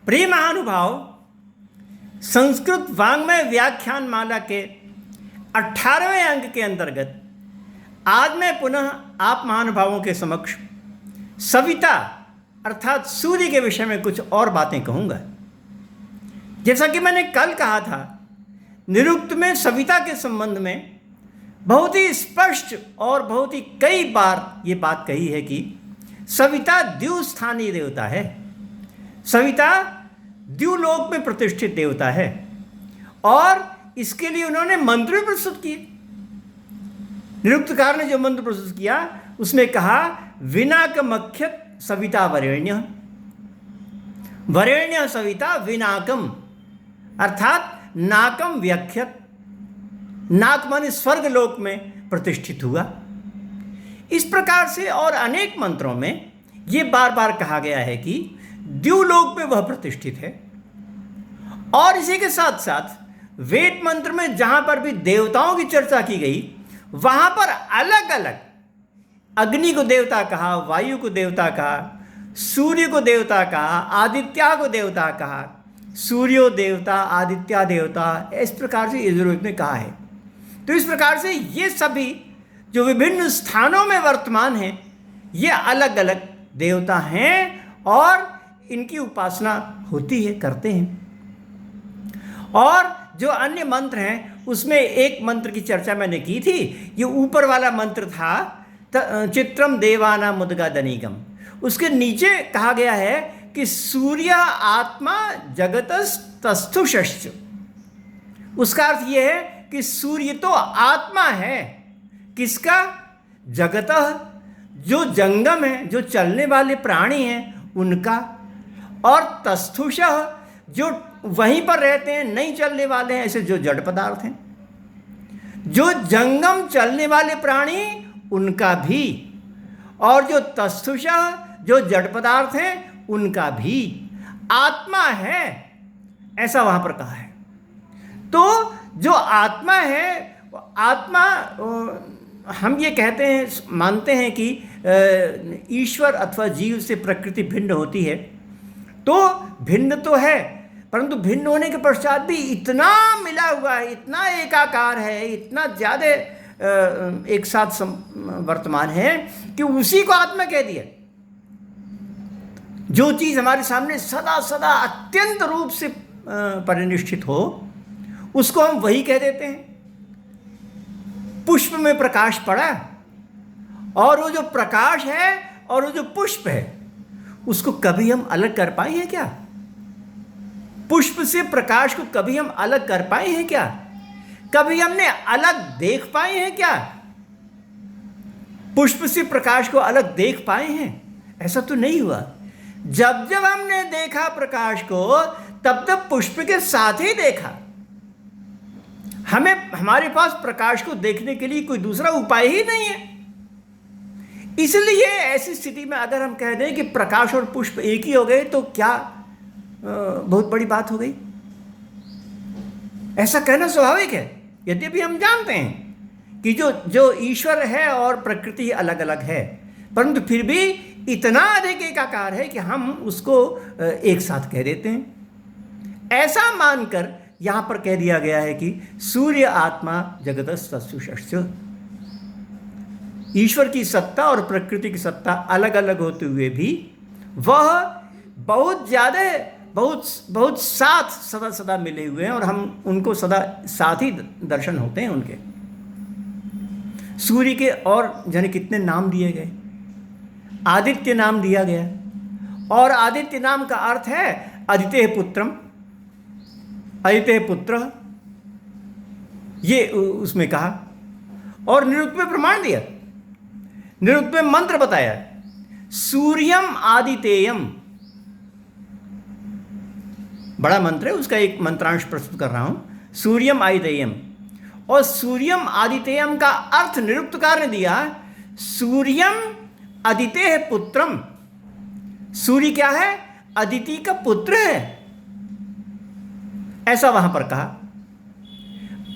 प्रिय महानुभाव, संस्कृत वाङ्मय व्याख्यान माला के 18वें अंक के अंतर्गत आज मैं पुनः आप महानुभावों के समक्ष सविता अर्थात सूर्य के विषय में कुछ और बातें कहूँगा। जैसा कि मैंने कल कहा था, निरुक्त में सविता के संबंध में बहुत ही स्पष्ट और बहुत ही कई बार ये बात कही है कि सविता द्युस्थानीय देवता है। सविता द्युलोक में प्रतिष्ठित देवता है और इसके लिए उन्होंने मंत्र भी प्रस्तुत किए। निरुक्तकार ने जो मंत्र प्रस्तुत किया उसमें कहा विनाकमख्यत सविता वरेण्य, वरेण्य सविता विनाकम अर्थात नाकम व्याख्यत, नाक माने स्वर्ग लोक में प्रतिष्ठित हुआ। इस प्रकार से और अनेक मंत्रों में ये बार बार कहा गया है कि द्युलोक में वह प्रतिष्ठित है। और इसी के साथ साथ वेद मंत्र में जहां पर भी देवताओं की चर्चा की गई वहां पर अलग अलग अग्नि को देवता कहा, वायु को देवता कहा, सूर्य को देवता कहा, आदित्य को देवता कहा, सूर्यो देवता आदित्य देवता, इस प्रकार से यजुर्वेद में कहा है। तो इस प्रकार से ये सभी जो विभिन्न स्थानों में वर्तमान हैं ये अलग अलग देवता हैं और इनकी उपासना होती है, करते हैं। और जो अन्य मंत्र हैं उसमें एक मंत्र की चर्चा मैंने की थी। ये ऊपर वाला मंत्र था चित्रम देवाना मुद्गादनीगम। उसके नीचे कहा गया है कि सूर्य आत्मा जगतस्तस्थुषश्च। उसका अर्थ ये है कि सूर्य तो आत्मा है, किसका? जगतः, जो जंगम है, जो चलने वाले प्राणी हैं उनका, और तस्थुषः, जो वहीं पर रहते हैं, नहीं चलने वाले हैं, ऐसे जो जड़ पदार्थ हैं। जो जंगम चलने वाले प्राणी उनका भी, और जो तस्थुषः, जो जड़ पदार्थ हैं उनका भी आत्मा है, ऐसा वहां पर कहा है। तो जो आत्मा है, आत्मा हम ये कहते हैं, मानते हैं कि ईश्वर अथवा जीव से प्रकृति भिन्न होती है। तो भिन्न तो है, परंतु भिन्न होने के पश्चात भी इतना मिला हुआ है, इतना एकाकार है, इतना ज़्यादा एक साथ वर्तमान है कि उसी को आत्मा कह दिया। जो चीज़ हमारे सामने सदा सदा अत्यंत रूप से परिनिष्ठित हो उसको हम वही कह देते हैं। पुष्प में प्रकाश पड़ा और वो जो प्रकाश है और वो जो पुष्प है उसको कभी हम अलग कर पाए हैं क्या? पुष्प से प्रकाश को कभी हम अलग कर पाए हैं क्या? कभी हमने अलग देख पाए हैं क्या? पुष्प से प्रकाश को अलग देख पाए हैं? ऐसा तो नहीं हुआ। जब जब हमने देखा प्रकाश को तब तब पुष्प के साथ ही देखा। हमारे पास प्रकाश को देखने के लिए कोई दूसरा उपाय ही नहीं है। इसलिए ऐसी स्थिति में अगर हम कह दें कि प्रकाश और पुष्प एक ही हो गए तो क्या बहुत बड़ी बात हो गई? ऐसा कहना स्वाभाविक है, यद्यपि हम जानते हैं कि जो ईश्वर है और प्रकृति अलग अलग है, परंतु फिर भी इतना अधिक एकाकार है कि हम उसको एक साथ कह देते हैं। ऐसा मानकर यहां पर कह दिया गया है कि सूर्य आत्मा जगतस्तस्थुषश्च। ईश्वर की सत्ता और प्रकृति की सत्ता अलग अलग होते हुए भी वह बहुत ज़्यादा, बहुत साथ सदा सदा मिले हुए हैं और हम उनको सदा साथ ही दर्शन होते हैं उनके। सूर्य के और जाने कितने नाम दिए गए। आदित्य नाम दिया गया और आदित्य नाम का अर्थ है अदिते पुत्रम, अदिते पुत्र, ये उसमें कहा। और निरुक्त में प्रमाण दिया, निरुक्त में मंत्र बताया, सूर्यम आदितेयम। बड़ा मंत्र है, उसका एक मंत्रांश प्रस्तुत कर रहा हूं। सूर्यम आदितेयम, और सूर्यम आदितेयम का अर्थ निरुक्तकार ने दिया सूर्यम अदिते पुत्रम। सूर्य क्या है? अदिति का पुत्र है, ऐसा वहां पर कहा।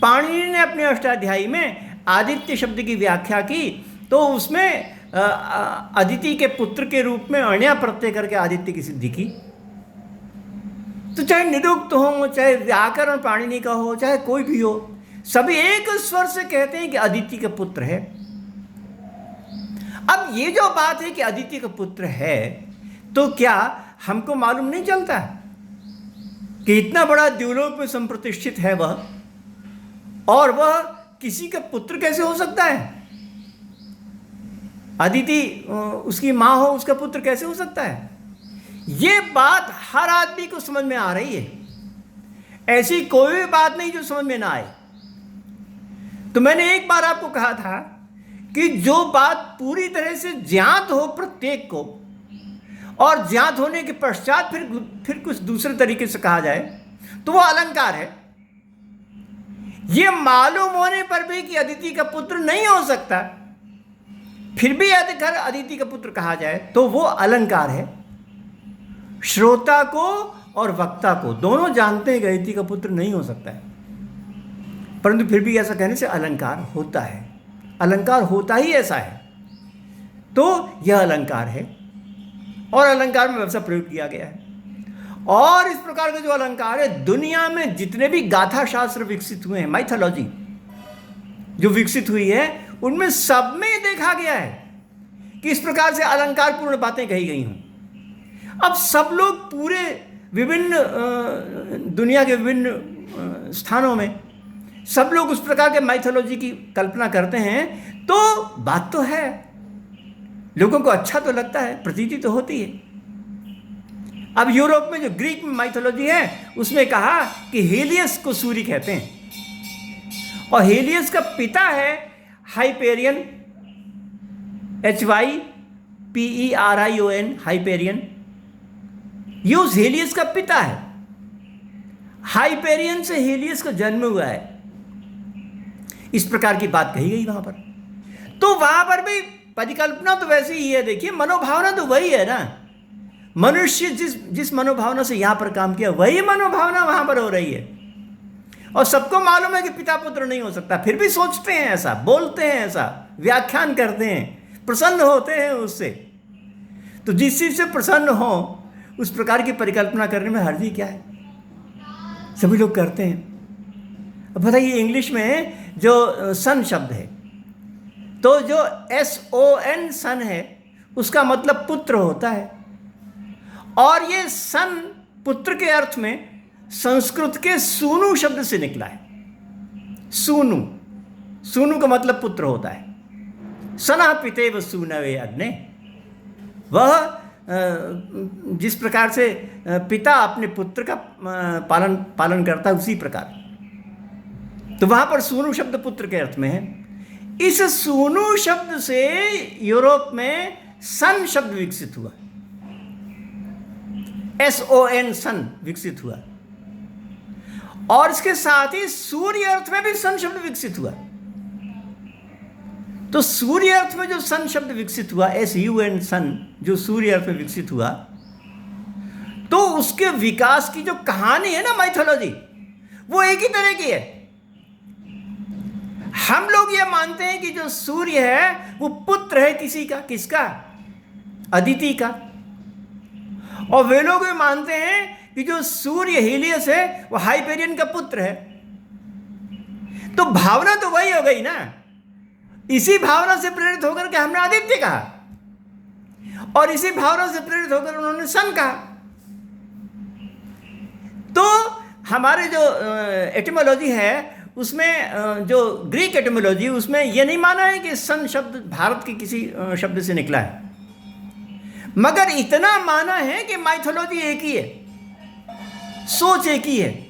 पाणिनि ने अपने अष्टाध्यायी में आदित्य शब्द की व्याख्या की तो उसमें अदिति के पुत्र के रूप में अण्या प्रत्यय करके आदित्य की सिद्धि की। तो चाहे निरुक्त हो, चाहे व्याकरण पाणिनि का हो, चाहे कोई भी हो, सभी एक स्वर से कहते हैं कि अदिति का पुत्र है। अब ये जो बात है कि अदिति का पुत्र है, तो क्या हमको मालूम नहीं चलता कि इतना बड़ा द्युलोक में संप्रतिष्ठित है वह, और वह किसी का पुत्र कैसे हो सकता है? अदिति उसकी माँ हो, उसका पुत्र कैसे हो सकता है? ये बात हर आदमी को समझ में आ रही है। ऐसी कोई भी बात नहीं जो समझ में ना आए। तो मैंने एक बार आपको कहा था कि जो बात पूरी तरह से ज्ञात हो प्रत्येक को, और ज्ञात होने के पश्चात फिर कुछ दूसरे तरीके से कहा जाए, तो वो अलंकार है। ये मालूम होने पर भी कि अदिति का पुत्र नहीं हो सकता, फिर भी यदि अदिति का पुत्र कहा जाए तो वो अलंकार है। श्रोता को और वक्ता को दोनों जानते हैं कि अदिति का पुत्र नहीं हो सकता है, परंतु फिर भी ऐसा कहने से अलंकार होता है। अलंकार होता ही ऐसा है, तो यह अलंकार है, और अलंकार में वैसा प्रयोग किया गया है। और इस प्रकार का जो अलंकार है, दुनिया में जितने भी गाथा शास्त्र विकसित हुए हैं, माइथोलॉजी जो विकसित हुई है, उनमें सब में देखा गया है कि इस प्रकार से अलंकार पूर्ण बातें कही गई हों। अब सब लोग पूरे विभिन्न दुनिया के विभिन्न स्थानों में सब लोग उस प्रकार के माइथोलॉजी की कल्पना करते हैं, तो बात तो है, लोगों को अच्छा तो लगता है, प्रतीति तो होती है। अब यूरोप में जो ग्रीक माइथोलॉजी है, उसमें कहा कि हेलियस को सूर्य कहते हैं, और हेलियस का पिता है हाइपेरियन, HYPERION, हाइपेरियन। ये उस हेलियस का पिता है। हाइपेरियन से हेलियस का जन्म हुआ है, इस प्रकार की बात कही गई वहां पर। तो वहां पर भी परिकल्पना तो वैसे ही है। देखिए, मनोभावना तो वही है ना। मनुष्य जिस मनोभावना से यहां पर काम किया, वही मनोभावना वहां पर हो रही है। और सबको मालूम है कि पिता पुत्र नहीं हो सकता, फिर भी सोचते हैं ऐसा, बोलते हैं ऐसा, व्याख्यान करते हैं, प्रसन्न होते हैं उससे। तो जिस चीज से प्रसन्न हो उस प्रकार की परिकल्पना करने में हर्जी क्या है? सभी लोग करते हैं। अब बताइए, इंग्लिश में जो सन शब्द है, तो जो SON सन है, उसका मतलब पुत्र होता है। और ये सन पुत्र के अर्थ में संस्कृत के सूनु शब्द से निकला है। सूनु का मतलब पुत्र होता है। सना पितेव सूनवे अग्ने, वह जिस प्रकार से पिता अपने पुत्र का पालन करता है, उसी प्रकार। तो वहां पर सूनु शब्द पुत्र के अर्थ में है। इस सूनु शब्द से यूरोप में सन शब्द विकसित हुआ, SON सन विकसित हुआ। और इसके साथ ही सूर्य अर्थ में भी सन शब्द विकसित हुआ। तो सूर्य अर्थ में जो सन शब्द विकसित हुआ, SUN सन, जो सूर्य अर्थ में विकसित हुआ, तो उसके विकास की जो कहानी है ना, माइथोलॉजी, वो एक ही तरह की है। हम लोग ये मानते हैं कि जो सूर्य है वो पुत्र है किसी का, किसका? अदिति का। और वे लोग ये मानते हैं कि जो सूर्य हेलियस है वो हाइपेरियन का पुत्र है। तो भावना तो वही हो गई ना। इसी भावना से प्रेरित होकर के हमने आदित्य कहा, और इसी भावना से प्रेरित होकर उन्होंने सन कहा। तो हमारे जो एटिमोलॉजी है, उसमें जो ग्रीक एटिमोलॉजी, उसमें यह नहीं माना है कि सन शब्द भारत के किसी शब्द से निकला है, मगर इतना माना है कि माइथोलॉजी एक ही है, सोच एक ही है।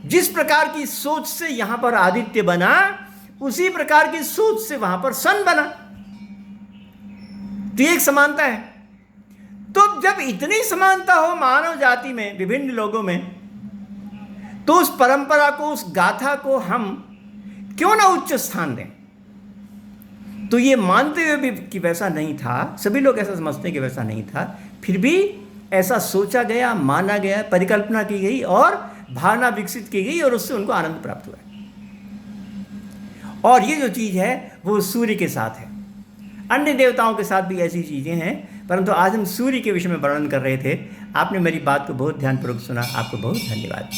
जिस प्रकार की सोच से यहां पर आदित्य बना, उसी प्रकार की सोच से वहां पर सन बना। तो एक समानता है। तो जब इतनी समानता हो मानव जाति में, विभिन्न लोगों में, तो उस परंपरा को, उस गाथा को हम क्यों ना उच्च स्थान दें? तो ये मानते हुए भी कि वैसा नहीं था, सभी लोग ऐसा समझते हैं कि वैसा नहीं था, फिर भी ऐसा सोचा गया, माना गया, परिकल्पना की गई और भावना विकसित की गई, और उससे उनको आनंद प्राप्त हुआ। और ये जो चीज़ है वो सूर्य के साथ है। अन्य देवताओं के साथ भी ऐसी चीज़ें हैं, परंतु आज हम सूर्य के विषय में वर्णन कर रहे थे। आपने मेरी बात को बहुत ध्यानपूर्वक सुना, आपको बहुत धन्यवाद।